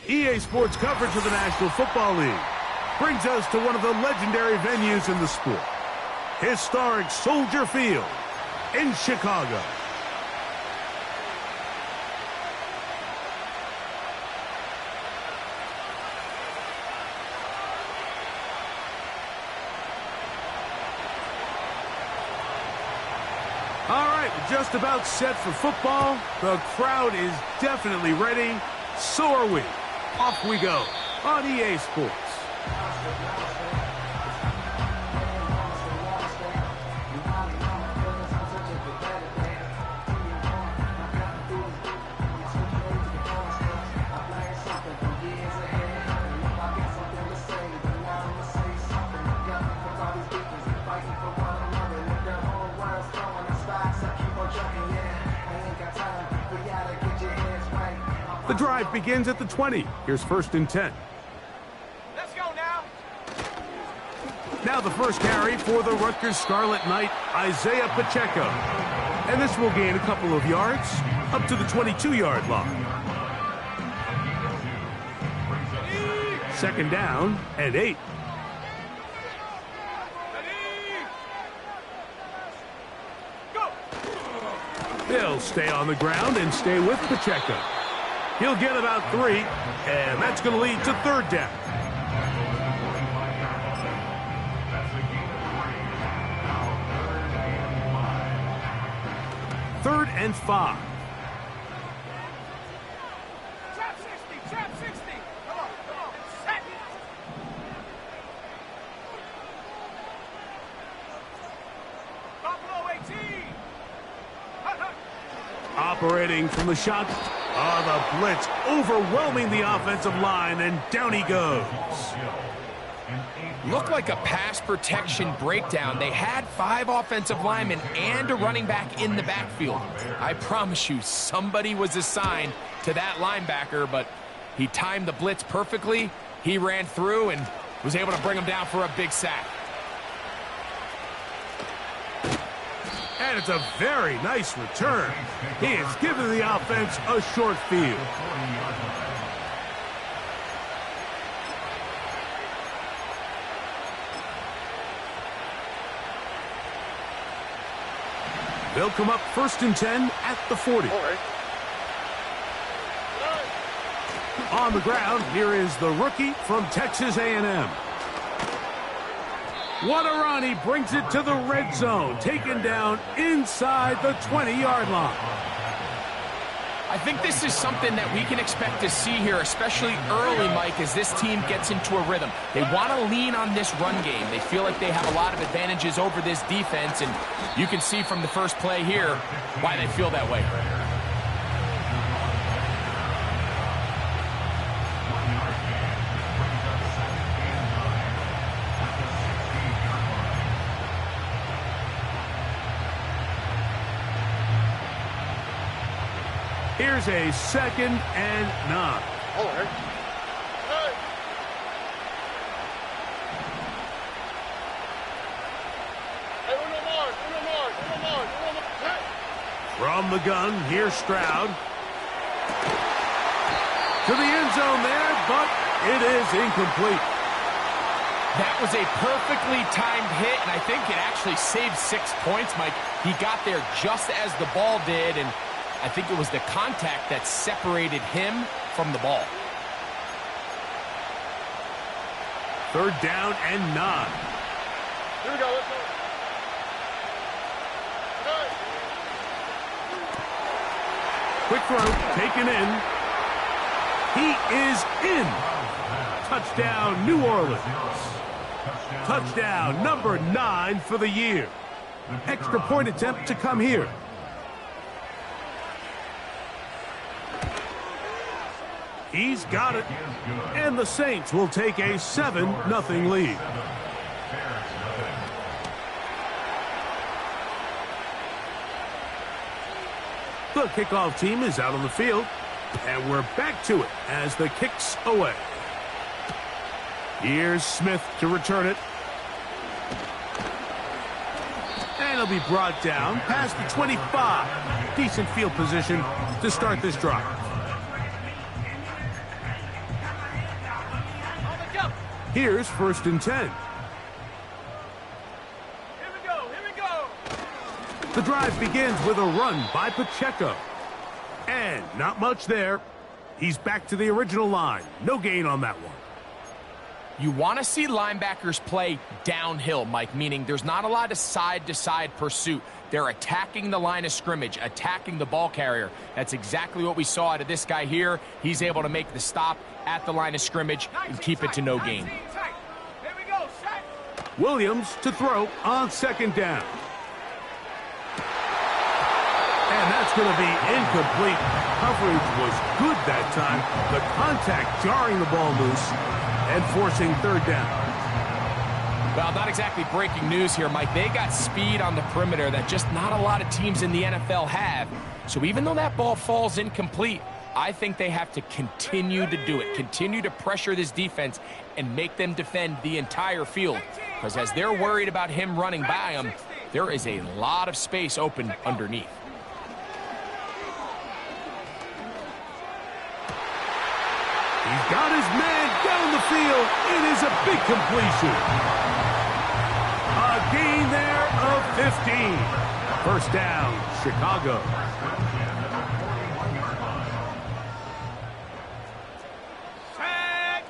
EA Sports coverage of the National Football League brings us to one of the legendary venues in the sport, historic Soldier Field in Chicago. All right, we're just about set for football. The crowd is definitely ready. So are we. Off we go on EA Sports. The drive begins at the 20. Here's 1st and 10. Let's go now. Now the first carry for the Rutgers Scarlet Knight, Isaiah Pacheco. And this will gain a couple of yards up to the 22-yard line. 2nd down and 8. They'll stay on the ground and stay with Pacheco. He'll get about 3, and that's going to lead to 3rd down. Third and 5. Trap 60, trap 60. Come on, set. Buffalo 18. Operating from the shot. The blitz overwhelming the offensive line, and down he goes. Looked like a pass protection breakdown. They had 5 offensive linemen and a running back in the backfield. I promise you, somebody was assigned to that linebacker, but he timed the blitz perfectly. He ran through and was able to bring him down for a big sack. And it's a very nice return. He has given the offense a short field. They'll come up 1st and 10 at the 40. On the ground, here is the rookie from Texas A&M. What a run. He brings it to the red zone, taken down inside the 20-yard line. I think this is something that we can expect to see here, especially early, Mike, as this team gets into a rhythm. They want to lean on this run game. They feel like they have a lot of advantages over this defense, and you can see from the first play here why they feel that way. Here's a 2nd and 9. From the gun, here's Stroud. To the end zone there, but it is incomplete. That was a perfectly timed hit, and I think it actually saved 6 points, Mike. He got there just as the ball did, and I think it was the contact that separated him from the ball. 3rd down and 9. Here we go, let's go. Quick throw, taken in. He is in. Touchdown, New Orleans. Touchdown, number 9 for the year. Extra point attempt to come here. He's got it. And the Saints will take a 7-0 lead. The kickoff team is out on the field. And we're back to it as the kick's away. Here's Smith to return it. And he'll be brought down past the 25. Decent field position to start this drive. Here's 1st and 10. Here we go, here we go. The drive begins with a run by Pacheco. And not much there. He's back to the original line. No gain on that one. You want to see linebackers play downhill, Mike, meaning there's not a lot of side-to-side pursuit. They're attacking the line of scrimmage, attacking the ball carrier. That's exactly what we saw out of this guy here. He's able to make the stop at the line of scrimmage and keep it to no gain. Here we go, set. Williams to throw on 2nd down. And that's going to be incomplete. Coverage was good that time. The contact jarring the ball loose and forcing 3rd down. Well, not exactly breaking news here, Mike. They got speed on the perimeter that just not a lot of teams in the NFL have. So even though that ball falls incomplete, I think they have to continue to do it, continue to pressure this defense and make them defend the entire field. Because as they're worried about him running by them, there is a lot of space open underneath. He's got his man down the field. It is a big completion. A gain there of 15. 1st down, Chicago. Tag.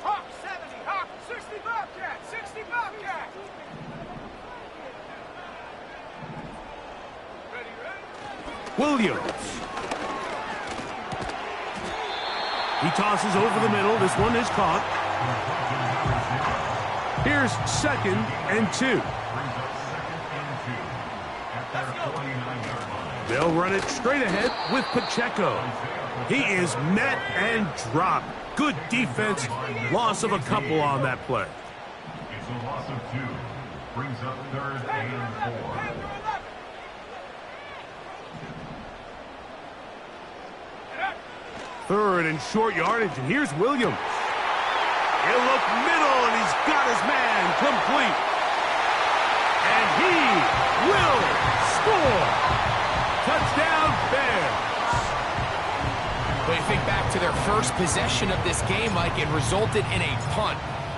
Hawk 70, Hawk 60 Bobcat, 60 Bobcat. Ready, ready? Williams. He tosses over the middle. This one is caught. Here's 2nd and 2. They'll run it straight ahead with Pacheco. He is met and dropped. Good defense. Loss of a couple on that play. It's a loss of 2. Brings up 3rd and 4. 3rd and short yardage, and here's Williams. He'll look middle, and he's got his man complete. And he will score. Touchdown, Bears. But you think back to their first possession of this game, Mike, it resulted in a punt.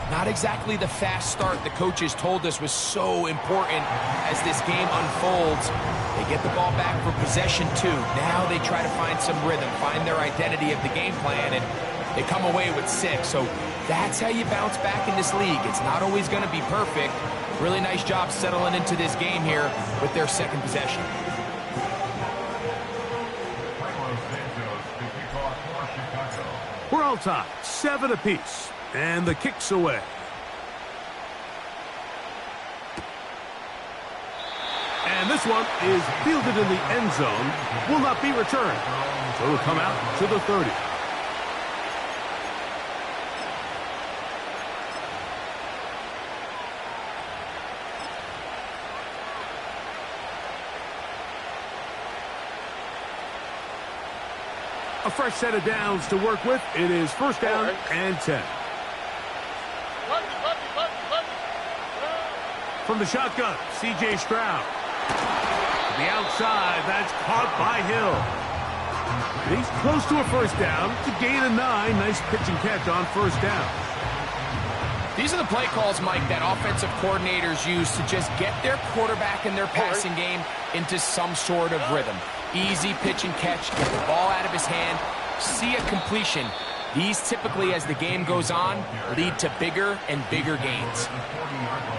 Not exactly the fast start the coaches told us was so important as this game unfolds. They get the ball back for possession 2. Now they try to find some rhythm, find their identity of the game plan, and they come away with 6. So that's how you bounce back in this league. It's not always going to be perfect. Really nice job settling into this game here with their 2nd possession. all tied, 7 apiece. And the kick's away. And this one is fielded in the end zone. Will not be returned. So it'll come out to the 30. A fresh set of downs to work with. It is first down and 10. From the shotgun, C.J. Stroud. To the outside, that's caught by Hill. And he's close to a first down. To gain a 9. Nice pitch and catch on first down. These are the play calls, Mike, that offensive coordinators use to just get their quarterback and their passing game into some sort of rhythm. Easy pitch and catch, get the ball out of his hand, see a completion. These typically, as the game goes on, lead to bigger and bigger gains.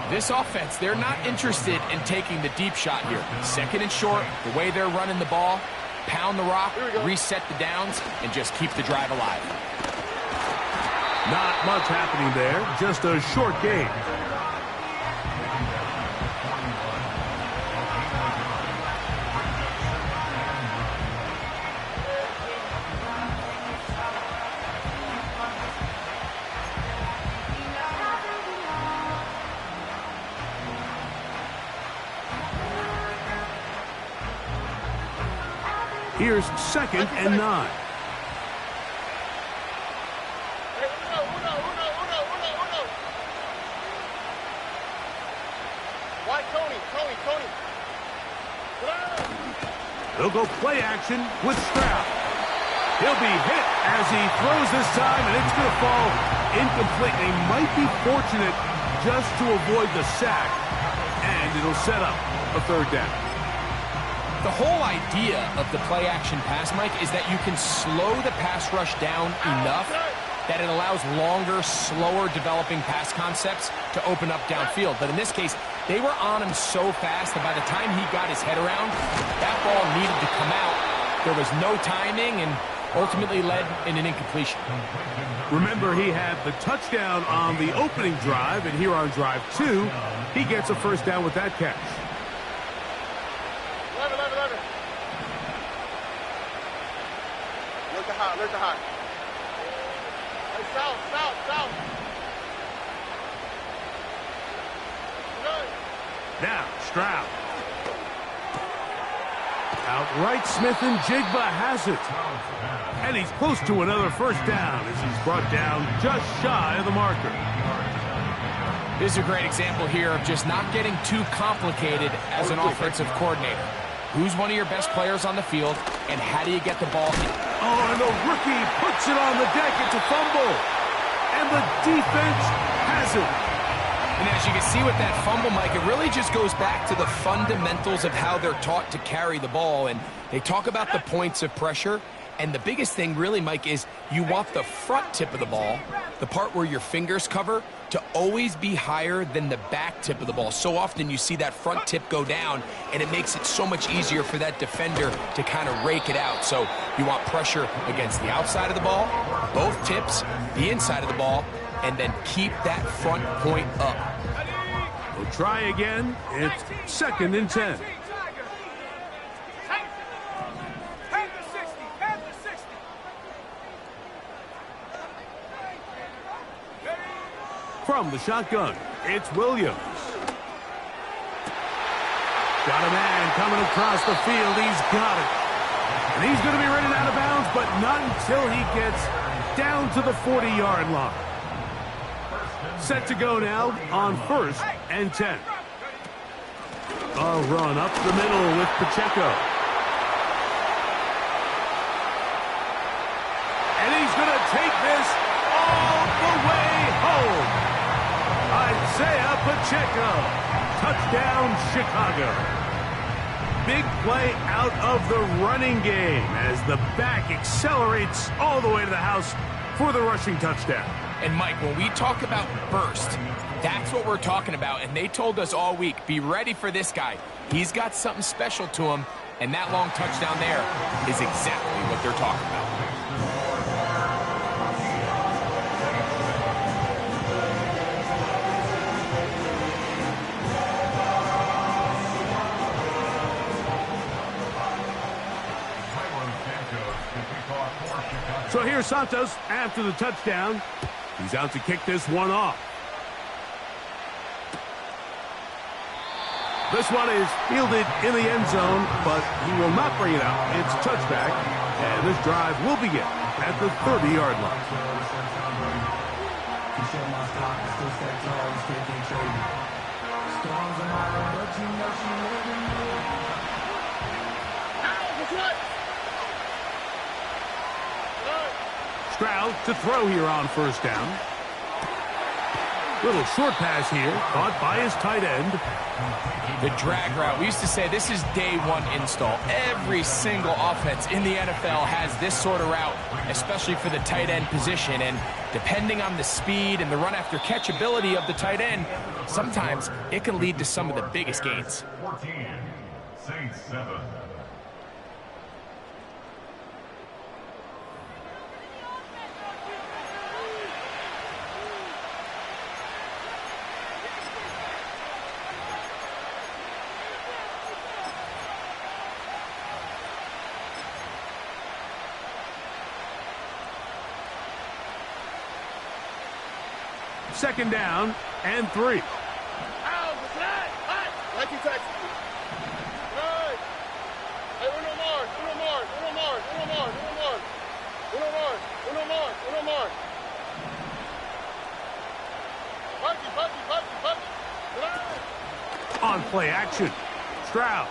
This offense, they're not interested in taking the deep shot here. Second and short, the way they're running the ball, pound the rock, reset the downs, and just keep the drive alive. Not much happening there, just a short gain. Here's second and 9. They'll go play action with Stroud. He'll be hit as he throws this time, and it's going to fall incomplete. They might be fortunate just to avoid the sack, and it'll set up a third down. The whole idea of the play-action pass, Mike, is that you can slow the pass rush down enough that it allows longer, slower developing pass concepts to open up downfield. But in this case, they were on him so fast that by the time he got his head around, that ball needed to come out. There was no timing and ultimately led in an incompletion. Remember, he had the touchdown on the opening drive, and here on drive 2, he gets a first down with that catch. Look at high. Hey, south. Now, Stroud. Outright Smith and Jigba has it. And he's close to another first down as he's brought down just shy of the marker. This is a great example here of just not getting too complicated as an offensive coordinator. Who's one of your best players on the field, and how do you get the ball? Oh, and the rookie puts it on the deck. It's a fumble. And the defense has it. And as you can see with that fumble, Mike, it really just goes back to the fundamentals of how they're taught to carry the ball. And they talk about the points of pressure. And the biggest thing really, Mike, is you want the front tip of the ball, the part where your fingers cover, to always be higher than the back tip of the ball. So often you see that front tip go down, and it makes it so much easier for that defender to kind of rake it out. So you want pressure against the outside of the ball, both tips, the inside of the ball, and then keep that front point up. We'll try again. It's second and 10. From the shotgun, it's Williams. Got a man coming across the field. He's got it. And he's going to be running out of bounds, but not until he gets down to the 40-yard line. Set to go now on first and 10. A run up the middle with Pacheco. And he's going to take this all the way home. Isaiah Pacheco. Touchdown, Chicago. Big play out of the running game as the back accelerates all the way to the house for the rushing touchdown. And, Mike, when we talk about burst, that's what we're talking about. And they told us all week, be ready for this guy. He's got something special to him, and that long touchdown there is exactly what they're talking about. So here's Santos after the touchdown. He's out to kick this one off. This one is fielded in the end zone, but he will not bring it out. It's touchback, and this drive will begin at the 30-yard line. Stroud to throw here on first down. Little short pass here, caught by his tight end. The drag route. We used to say this is day one install. Every single offense in the NFL has this sort of route, especially for the tight end position. And depending on the speed and the run after catch ability of the tight end, sometimes it can lead to some of the biggest gains. 14, Saints 7. Second down and 3. On play action, Stroud.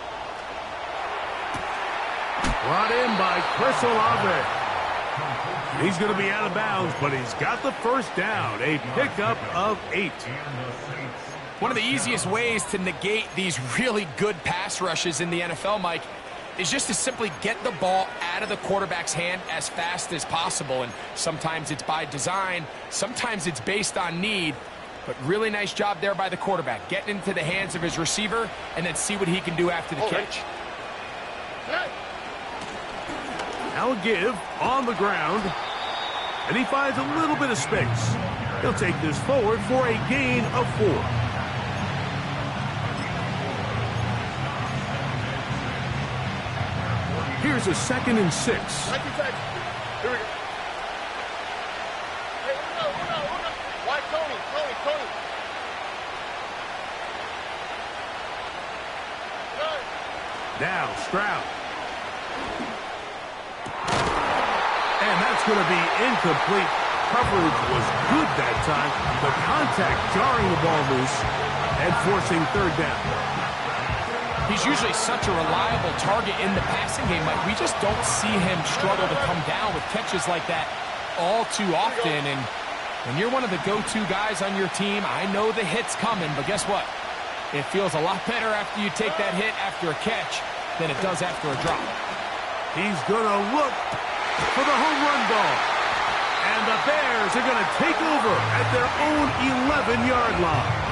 Brought in by Chris Olave. He's going to be out of bounds, but he's got the first down. A pickup of 8. One of the easiest ways to negate these really good pass rushes in the NFL, Mike, is just to simply get the ball out of the quarterback's hand as fast as possible. And sometimes it's by design, sometimes it's based on need. But really nice job there by the quarterback, getting into the hands of his receiver and then see what he can do after the catch. Now a give on the ground, and he finds a little bit of space. He'll take this forward for a gain of 4. Here's a 2nd and 6. Here we go. Hey, Uno. Why Tony? Now Stroud. And that's going to be incomplete. Coverage was good that time. The contact jarring the ball loose and forcing third down. He's usually such a reliable target in the passing game. Like, we just don't see him struggle to come down with catches like that all too often. And when you're one of the go-to guys on your team, I know the hit's coming, but guess what? It feels a lot better after you take that hit after a catch than it does after a drop. He's going to look for the home run ball. And the Bears are going to take over at their own 11-yard line.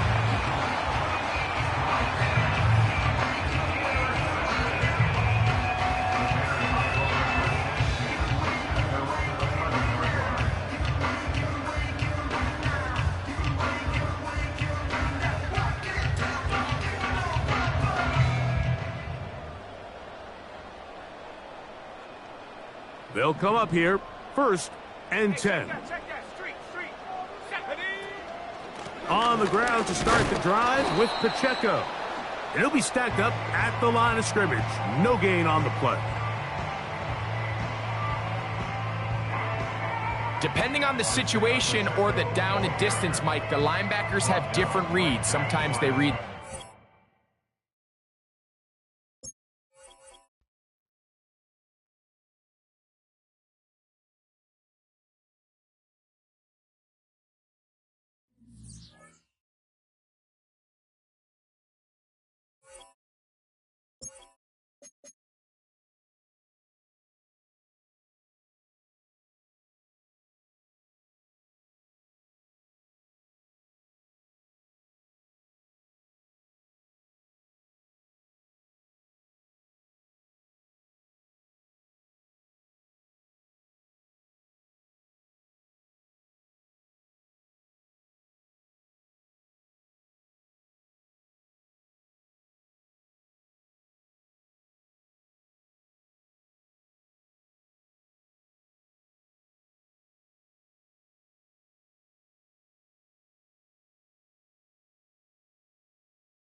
They'll come up here, 1st and 10. On the ground to start the drive with Pacheco. And he'll be stacked up at the line of scrimmage. No gain on the play. Depending on the situation or the down and distance, Mike, the linebackers have different reads. Sometimes they read